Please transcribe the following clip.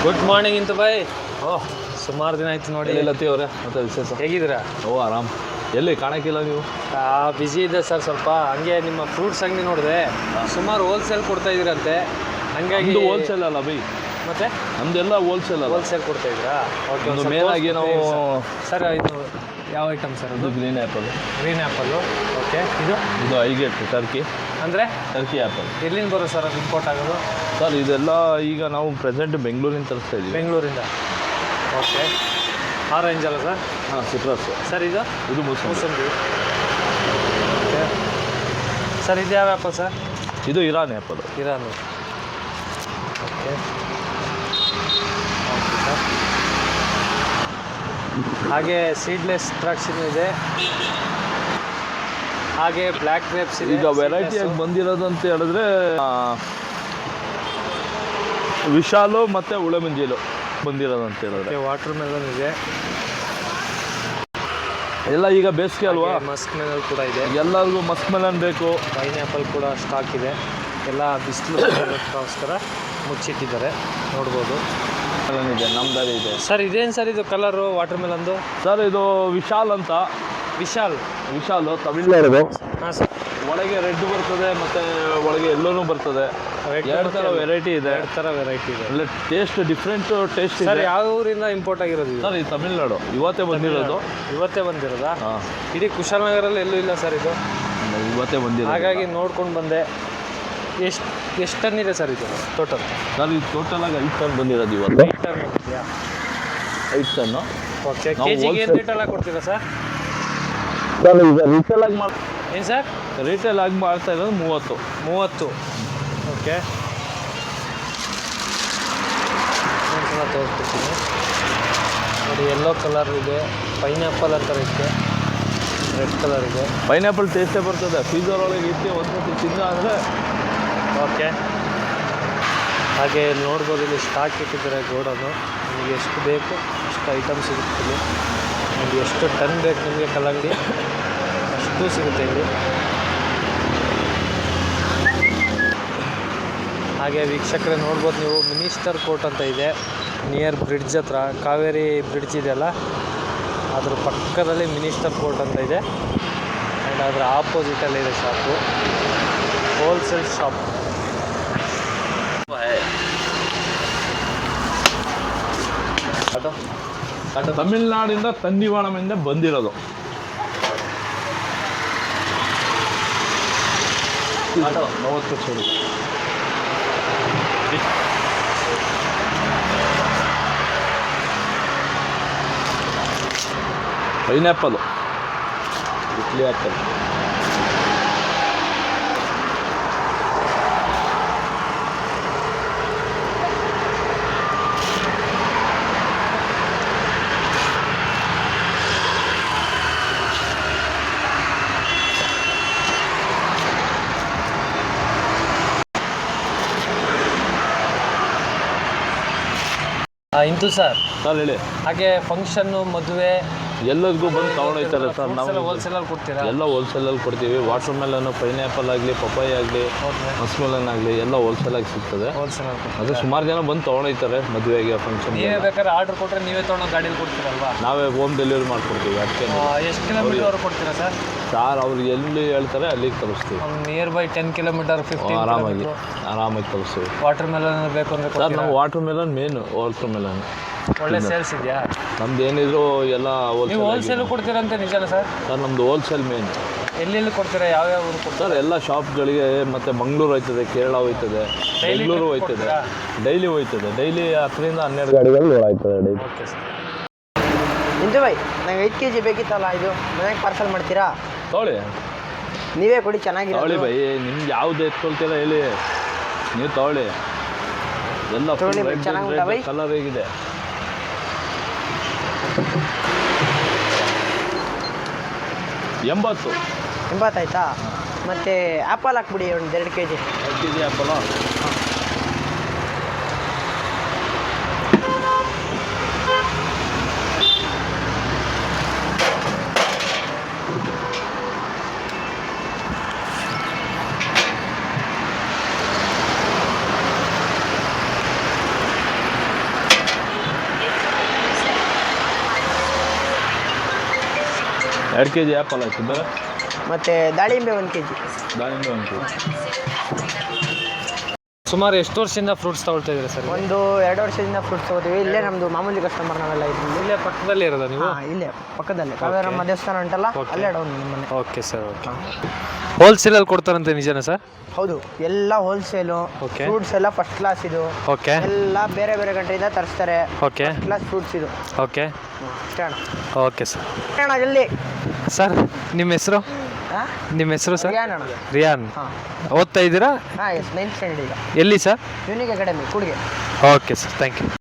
Good morning ಇಂತು ಬಾಯ್. ಓಹ್, ಸುಮಾರು ದಿನ ಆಯ್ತು ನೋಡಿ. ಲತಿ ಅವರೇ, ಮತ್ತೆ ವಿಶೇಷ ಹೇಗಿದ್ದೀರಾ? ಓ ಆರಾಮ್. ಎಲ್ಲಿ ಕಾಣಕ್ಕಿಲ್ಲ ನೀವು? ಬಿಸಿ ಇದೆ ಸರ್ ಸ್ವಲ್ಪ. ಹಂಗೆ ನಿಮ್ಮ ಫ್ರೂಟ್ಸ್ ಅಂಗಡಿ ನೋಡಿದೆ, ಸುಮಾರು ಹೋಲ್ಸೇಲ್ ಕೊಡ್ತಾ ಇದ್ದೀರಂತೆ. ಹಂಗಾಗಿ ಹೋಲ್ಸೇಲ್ ಅಲ್ಲ ಬೈ, ಮತ್ತೆ ನಮ್ದೆಲ್ಲ ಹೋಲ್ಸೇಲ್ ಅಲ್ಲ. ಹೋಲ್ಸೇಲ್ ಕೊಡ್ತಾ ಇದ್ದೀರಾ? ಓಕೆ. ಒಂದು ಮೇನ್ ಆಗಿ ನಾವು ಸರ್ ಇದು ಯಾವ ಐಟಮ್ ಸರ್? ಇದು green apple. Green apple. Okay. ಇದು ಐಗೇಟ್ ಟರ್ಕಿ. ಅಂದರೆ ಟರ್ಕಿ ಆ್ಯಪಲ್. ಎಲ್ಲಿಂದ ಬರೋ ಸರ್ ಅದು ಇಂಪೋರ್ಟ್ ಆಗೋದು? ಸರ್ ಇದೆಲ್ಲ ಈಗ ನಾವು ಪ್ರೆಸೆಂಟ್ ಬೆಂಗಳೂರಿಂದ ತರಿಸ್ತಾ ಇದ್ದೀವಿ. ಬೆಂಗಳೂರಿಂದ. ಓಕೆ. ಆರೆಂಜ್ ಅಲ್ಲ ಸರ್? ಹಾಂ, ಸಿಟ್ರಸ್. ಸರ್ ಇದು ಮೂಸಂಬಿ. ಓಕೆ ಸರ್, ಇದು ಯಾವ ಆ್ಯಪಲ್ ಸರ್? ಇದು Iran apple. Iran. Okay sir. ಹಾಗೆ ಸೀಡ್ಲೆಸ್ ದ್ರಾಕ್ಷಿನೂ ಇದೆ, ಹಾಗೆ ಬ್ಲ್ಯಾಕ್ ಗ್ರೇಪ್ಸ್ ಇದೆ. ಈಗ ವೆರೈಟಿಯಾಗಿ ಬಂದಿರೋದು ಅಂತ ಹೇಳಿದ್ರೆ ವಿಶಾಲು ಮತ್ತು ಉಳೆಮಂಜಿಲು ಬಂದಿರೋದು ಅಂತ ಹೇಳಿದ್ರೆ. ವಾಟರ್ ಮೆಲನ್ ಇದೆ ಎಲ್ಲ. ಈಗ ಬೇಸಿಗೆ ಅಲ್ವಾ, ಮಸ್ಕ್ ಮೆಲನ್ ಕೂಡ ಇದೆ. ಎಲ್ಲರಿಗೂ ಮಸ್ಕ್ ಮೆಲನ್ ಬೇಕು. ಪೈನಾಪಲ್ ಕೂಡ ಸ್ಟಾಕ್ ಇದೆ. ಎಲ್ಲ ಬಿಸಿಲುಗೋಸ್ಕರ ಮುಚ್ಚಿಟ್ಟಿದ್ದಾರೆ, ನೋಡ್ಬೋದು. ಇದೆ, ನಮ್ದಲ್ಲಿ ಇದೆ. ಸರ್ ಇದೇನು ಸರ್ ಇದು ಕಲರು ವಾಟರ್ ಮೆಲನ್ದು? ಸರ್ ಇದು ವಿಶಾಲ್ ಅಂತ. ವಿಶಾಲು ತಮಿಳ್ನಾಡು. ಹಾಂ ಸರ್. ಒಳಗೆ ರೆಡ್ ಬರ್ತದೆ ಮತ್ತು ಒಳಗೆ ಎಲ್ಲೋನು ಬರ್ತದೆ. ಎರಡು ಥರ ವೆರೈಟಿ ಇದೆ. ಒಳ್ಳೆ ಟೇಸ್ಟ್, ಡಿಫ್ರೆಂಟ್ ಟೇಸ್ಟ್ ಇದೆ. ಸರ್ ಯಾವ ಊರಿಂದ ಇಂಪೋರ್ಟ್ ಆಗಿರೋದು? ಸರ್ ಇದು ತಮಿಳ್ನಾಡು. ಇವತ್ತೇ ಬಂದಿರೋದು. ಹಾಂ. ಇಡೀ ಕುಶಾಲನಗರಲ್ಲಿ ಎಲ್ಲೂ ಇಲ್ಲ ಸರ್ ಇದು. ಇವತ್ತೇ ಬಂದಿರೋದು. ಹಾಗಾಗಿ ನೋಡ್ಕೊಂಡು ಬಂದೆ. ಎಷ್ಟು ಟನ್ ಇದೆ ಸರ್ ಇದು ಟೋಟಲ್? ಸರ್ ಇದು ಟೋಟಲಾಗಿ 5 ಟನ್ ಬಂದಿರೋದು ಇವತ್ತು. 8 ಟನ್ ಇದೆಯಾ? 5 ಟನ್ನು. ಓಕೆ. ಕೆಜಿಗೆ ಏನು ರೇಟೆಲ್ಲ ಕೊಡ್ತೀರಾ ಸರ್? ಸರ್ ಈಗ ರಿಟೇಲಾಗಿ ಏನು ಸರ್? ರಿಟೇಲ್ ಆಗಿ ಮಾಡ್ತಾ ಇರೋದು 30. ಓಕೆ. ಒಂದ್ಸಲ ತೋರಿಸ್ತೀನಿ ನೋಡಿ. ಯೆಲ್ಲೋ ಕಲರ್ ಇದೆ, ಪೈನಾಪಲ್ ಅಂತ ಇದೆ, ರೆಡ್ ಕಲರ್ ಇದೆ. ಪೈನಾಪಲ್ ಟೇಸ್ಟೇ ಬರ್ತದೆ. ಫೀಸರ್ ಒಳಗೆ ಇಟ್ಟು ಒಂದ್ಸತಿ ತಿಂದ ಅಂದರೆ. ಓಕೆ. ಹಾಗೆ ನೋಡ್ಬೋದು, ಇಲ್ಲಿ ಸ್ಟಾಕ್ ಇಟ್ಟಿದ್ದಾರೆ ಗೋಡನು. ನಿಮಗೆ ಎಷ್ಟು ಬೇಕು ಅಷ್ಟು ಐಟಮ್ ಸಿಗುತ್ತದೆ. ನಿಮಗೆ ಎಷ್ಟು ಟನ್ ಬೇಕು ನಿಮಗೆ ಕಲ್ಲಂಗಡಿ ಅಷ್ಟು ಸಿಗುತ್ತೆ ಇಲ್ಲಿ. ಹಾಗೆ ವೀಕ್ಷಕರೇ ನೋಡ್ಬೋದು ನೀವು, ಮಿನಿಸ್ಟರ್ ಕೋರ್ಟ್ ಅಂತ ಇದೆ ನಿಯರ್ ಬ್ರಿಡ್ಜ್ ಹತ್ರ. ಕಾವೇರಿ ಬ್ರಿಡ್ಜ್ ಇದೆಯಲ್ಲ, ಅದ್ರ ಪಕ್ಕದಲ್ಲಿ ಮಿನಿಸ್ಟರ್ ಕೋರ್ಟ್ ಅಂತ ಇದೆ. ಆ್ಯಂಡ್ ಅದರ ಆಪೋಸಿಟಲ್ಲಿ ಇದೆ ಶಾಪು, ಹೋಲ್ಸೇಲ್ ಶಾಪ್. ತಮಿಳ್ನಾಡಿಂದ ತಂದಿವಾಣಮಿಂದ ಬಂದಿರೋದು. Pineapple, idli apple. ಇಂತು ಸರ್. ಹೇಳಿ. ಹಾಗೆ ಫಂಕ್ಷನ್ನು, ಮದುವೆ ಎಲ್ಲರಿಗೂ ಬಂದು ತೊಗೊಂಡೋಗ್ತಾರೆ ಸರ್. ನಾವು ಹೋಲ್ಸೇಲಲ್ಲಿ ಕೊಡ್ತೀರಾ? ಎಲ್ಲ ಹೋಲ್ಸೇಲಲ್ಲಿ ಕೊಡ್ತೀವಿ. ವಾಟರ್ ಮೆಲನ್ನು, ಪೈನಾಪಲ್ ಆಗಲಿ, ಪಪ್ಪಾಯಿ ಆಗಲಿ, ಮಸ್ಕ್ ಮೆಲನ್ ಆಗಲಿ ಎಲ್ಲ ಹೋಲ್ಸೇಲಾಗಿ ಸಿಗ್ತದೆ. ಅದು ಸುಮಾರು ಜನ ಬಂದು ತೊಗೊಂಡೋಗ್ತಾರೆ ಮದುವೆಗೆ, ಫಂಕ್ಷನ್. ನೀವೇ ಬೇಕಾದ್ರೆ ಆರ್ಡರ್ ಕೊಟ್ಟರೆ ನೀವೇ ತೊಗೊಂಡು ಗಾಡೀಲಿ ಕೊಡ್ತೀರಲ್ವಾ? ನಾವೇ ಹೋಮ್ ಡೆಲಿವರಿ ಮಾಡಿಕೊಡ್ತೀವಿ. ಅದಕ್ಕೆ ಎಷ್ಟು ಕಿಲೋಮೀಟರ್ ಕೊಡ್ತೀರಾ ಸರ್? ಅವ್ರು ಎಲ್ಲಿ ಹೇಳ್ತಾರೆ ಅಲ್ಲಿಗೆ ತರಿಸ್ತೀವಿ. ನಿಯರ್ ಬೈ 10 ಕಿಲೋಮೀಟರ್, 15 ಆರಾಮಾಗಿ ತರಿಸ್ತೀವಿ. ವಾಟರ್ ಮೆಲನ್ ಬೇಕು ಅಂದರೆ ಸರ್ ನಾವು watermelon main. Watermelon ಒಳ್ಳೆ ಸೇಲ್ಸ್ ಇದೆಯಾ? ನಮ್ದು ಏನಿದ್ರು ಎಲ್ಲ ಹೋಲ್ಸೇಲ್ ಕೊಡ್ತೀರಂತೆ, ನಿಜನಾ ಸರ್? ಸರ್ ನಮ್ಮದು ಹೋಲ್ಸೇಲ್ ಮೇನ್. ಎಲ್ಲೆಲ್ಲಿ ಕೊಡ್ತೀರಾ? ಯಾವ್ಯಾವ ಊರು ಕೊಡ್ತಾರೆ? ಸರ್ ಎಲ್ಲ ಶಾಪ್ಗಳಿಗೆ. ಮತ್ತು ಮಂಗಳೂರು ಹೋಯ್ತದೆ, ಕೇರಳ ಹೋಯ್ತದೆ, ಬೆಂಗಳೂರು ಹೋಯ್ತದೆ, ಡೈಲಿ ಹೋಯ್ತದೆ. ಡೈಲಿ 10 ರಿಂದ 12 ಗಾಡಿಗಳು ಹೋಯ್ತದೆ ಡೈಲಿ. Okay sir. ಇಂದು ಭಾಯ್, ನಂಗೆ 5 kg ಬೇಕಿತ್ತಲ್ಲ, ಇದು ಮನೆಗೆ ಪಾರ್ಸಲ್ ಮಾಡ್ತೀರಾ? ತೊಗೊಳ್ಳಿ, ನೀವೇ ಕೊಡಿ, ಚೆನ್ನಾಗಿರೋ. ತೊಗೊಳ್ಳಿ ಬೈ, ನಿಮ್ಗೆ ಯಾವ್ದು ಎತ್ಕೊಳ್ತೀರಾ ಹೇಳಿ, ನೀವು ತೊಗೊಳ್ಳಿ. ಎಲ್ಲ ಕಲರ್ ಹೇಗಿದೆ. 80 ಆಯ್ತಾ? ಮತ್ತು ಆ್ಯಪಲ್ ಹಾಕ್ಬಿಡಿ ಒಂದು 2 kg. 2 kg ಆ್ಯಪಲ್ಲ. 2 kg ಆ್ಯಪಲ್ ಆಯ್ತು ಬೇರೆ ಮತ್ತು ದಾಳಿಂಬೆ 1 kg. ದಾಳಿಂಬೆ 1 kg. ಸುಮಾರು ಎಷ್ಟು ವರ್ಷದಿಂದ ಫ್ರೂಟ್ಸ್ ತಗೊಳ್ತಾ ಇದ್ದೀರಾ ಸರ್? ಒಂದು 2 ವರ್ಷದಿಂದ ಫ್ರೂಟ್ಸ್ ತಗೋತೀವಿ. ಇಲ್ಲೇ ನಮ್ಮದು ಮಾಮೂಲಿ ಕಸ್ಟಮರ್ ನಾವೆಲ್ಲ ಇದ್ದೀವಿ. ಇಲ್ಲೇ ಪಕ್ಕದಲ್ಲಿ ಇರೋದಾ ನೀವು? ಹಾಂ, ಇಲ್ಲೇ ಪಕ್ಕದಲ್ಲಿ ಕಾವೇರಮ್ಮ ದೇವಸ್ಥಾನ ಉಂಟಲ್ಲ, ಅಲ್ಲೇ ಡೌನ್ ಮನೆ. Okay sir, okay. ಹೋಲ್ಸೇಲಲ್ಲಿ ಕೊಡ್ತಾರಂತೆ, ನಿಜನಾ ಸರ್? ಹೌದು, ಎಲ್ಲ ಹೋಲ್ಸೇಲು. Okay. ಫ್ರೂಟ್ಸ್ ಎಲ್ಲ ಫಸ್ಟ್ ಕ್ಲಾಸ್ ಇದು. ಓಕೆ ಎಲ್ಲ ಬೇರೆ ಬೇರೆ ಕಂಟ್ರಿಯಿಂದ ತರಿಸ್ತಾರೆ. ಓಕೆ ಕ್ಲಾಸ್ ಫ್ರೂಟ್ಸ್ ಇದು. ಓಕೆ ಅಷ್ಟೇ ಅಣ್ಣ. Okay sir. ಅಣ್ಣ ಜಲ್ದಿ. ಸರ್ ನಿಮ್ಮ ಹೆಸರು? ಹಾಂ, ನಿಮ್ಮ ಹೆಸರು ಸರ್? ರಿಯಾನ್ ಅಣ್ಣ. ರಿಯಾನ್. ಹಾಂ ಓದ್ತಾ ಇದ್ದೀರಾ? ಹಾಂ, ಎಸ್ 9th ಸ್ಟ್ಯಾಂಡರ್ಡ್ ಈಗ. ಎಲ್ಲಿ ಸರ್? ಯೂನಿಕ್ ಅಕಾಡೆಮಿ ಕೂಡಿಗೆ. Okay sir, thank you.